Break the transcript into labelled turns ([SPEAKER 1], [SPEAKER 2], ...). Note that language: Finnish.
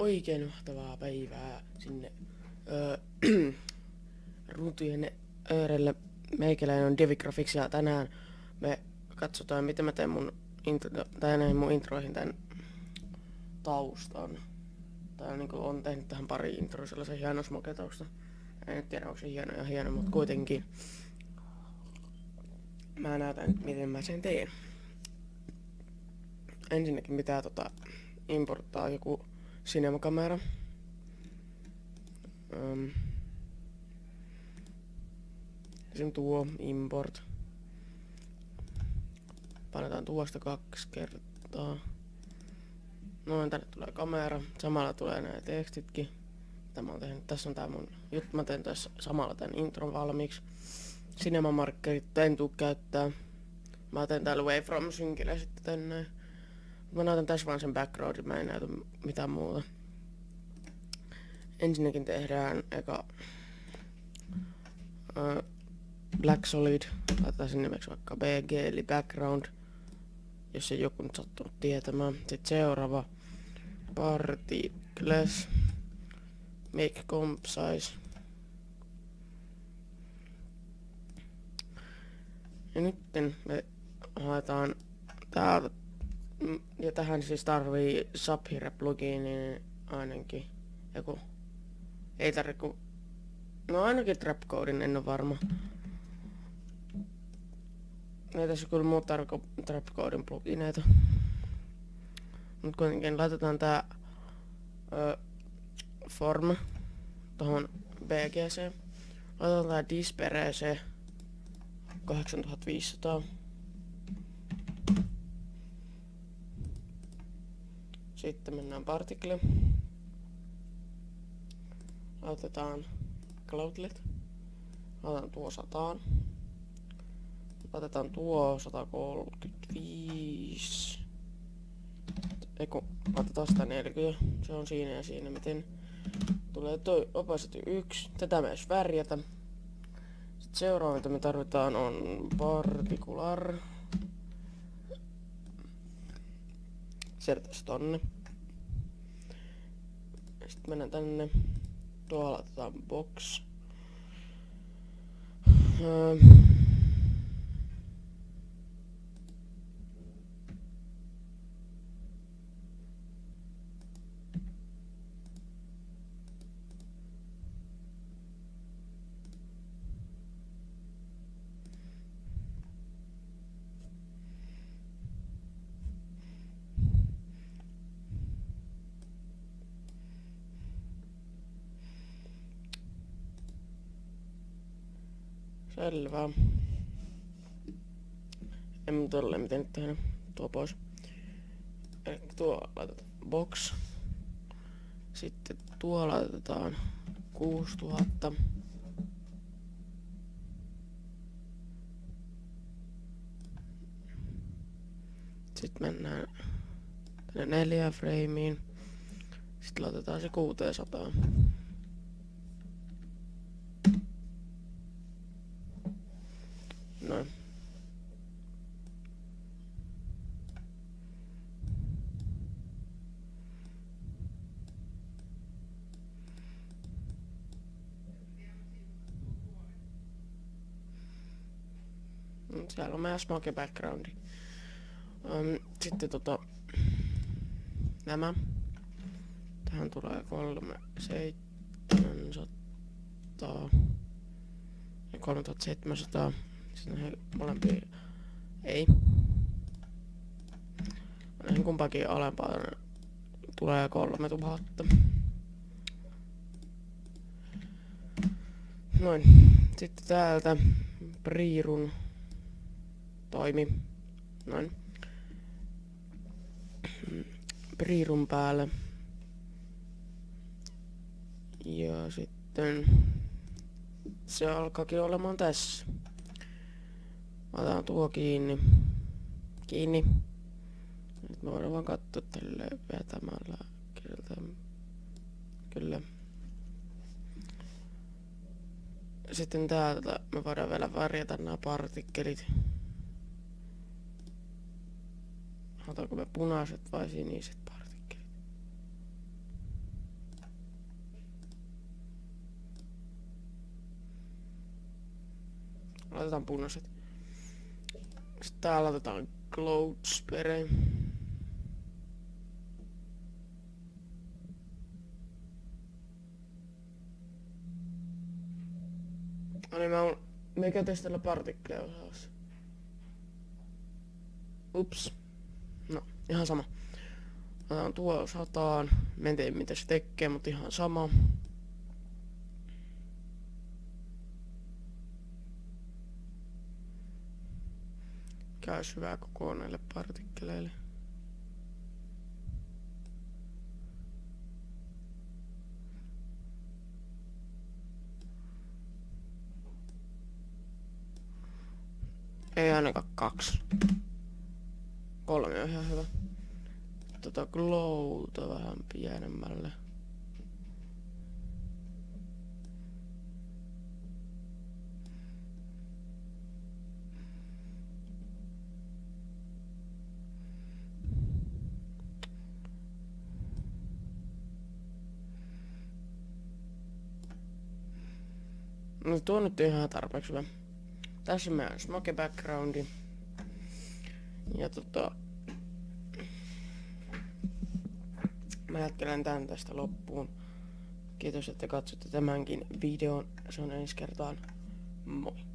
[SPEAKER 1] oikein mahtavaa päivää sinne ruutujen äärelle. Meikäläinen on Devigraphics ja tänään me katsotaan miten mä teen mun introihin tän taustan. Tää niinku on tehnyt tähän pari introa sellaisen hieno smoke-tausta. En nyt tiedä onko se hieno, mutta kuitenkin. Mä näytän miten mä sen teen. Ensinnäkin pitää importtaa joku cinema-kamera. Sen tuo import. Painetaan tuosta 2 kertaa. Noin, tänne tulee kamera. Samalla tulee nämä tekstitkin. Tämä on tehnyt. Tässä on tää mun juttu. Mä teen tässä samalla tän intron valmiiksi. Cinema markerit en tuu käyttää. Mä teen täällä Wavefrom synkille sitten tänne. Mä näytän tässä vaan sen backgroundin, mä en näytä mitään muuta. Ensinnäkin tehdään eka Black Solid, laitetaan sen nimeksi vaikka BG eli background, jos ei joku nyt sattunut tietämään. Sitten seuraava Particles, Make Comp Size. Ja nytten me haetaan täältä. Ja tähän siis tarvii Subhero pluginin ainakin. Joku. Ei tarvi ku. No ainakin trapcodin, en oo varma. Ei tässä kyllä muut tarvi trapcodin plugineita. Mut kuitenkin laitetaan tää form tohon BGC. Laitetaan tää disperece 8500. Sitten mennään particle. Laitetaan cloudlet. Laitetaan tuo 100. Laitetaan tuo 135. Eiku, laitetaan 140. Se on siinä ja siinä miten tulee toi opacity 1. Tätä myös värjätä. Sitten seuraava mitä me tarvitaan on particular. Siirrytään tonne. Sitten mennään tänne. Tuolla laitetaan box. Selvä. En todella miten nyt tehdä. Tuo pois. Eli tuo laitetaan box. Sitten tuo laitetaan 6000. Sitten mennään tänne 4 frameen. Sitten laitetaan se 600. Noin. Siellä on meidän smoke backgroundi. Sitten nämä. Tähän tulee 3700 ja 3700. Sitten näihin molempiin ei. Näihin kumpakin alempaan tulee 3000. Noin. Sitten täältä Priirun toimi. Noin. Priirun päälle. Ja sitten se alkaakin olemaan tässä. Otetaan tuo kiinni. Kiinni. Nyt me voidaan vaan katsoa tälleen vetämällä kirjalta. Kyllä. Sitten täältä me voidaan vielä värjätä nämä partikkelit. Otetaanko me punaiset vai siniset partikkelit? Laitetaan punaiset. Sitten täällä laitetaan Cloud Spray. No niin, mikä testillä partikkeleja osaus? Ups. No, ihan sama. Otetaan tuo 100. Mä en tiedä mitä se tekee, mutta ihan sama. Käy syvää koko näille partikkeleille. Ei ainakaan 2. 3 on ihan hyvä. Glowta vähän pienemmälle. No tuo nyt ihan tarpeeksi hyvä. Tässä on meidän smoke backgroundi. Ja mä jatkelen tän tästä loppuun. Kiitos, että katsotte tämänkin videon. Se on ensi kertaan. Moi!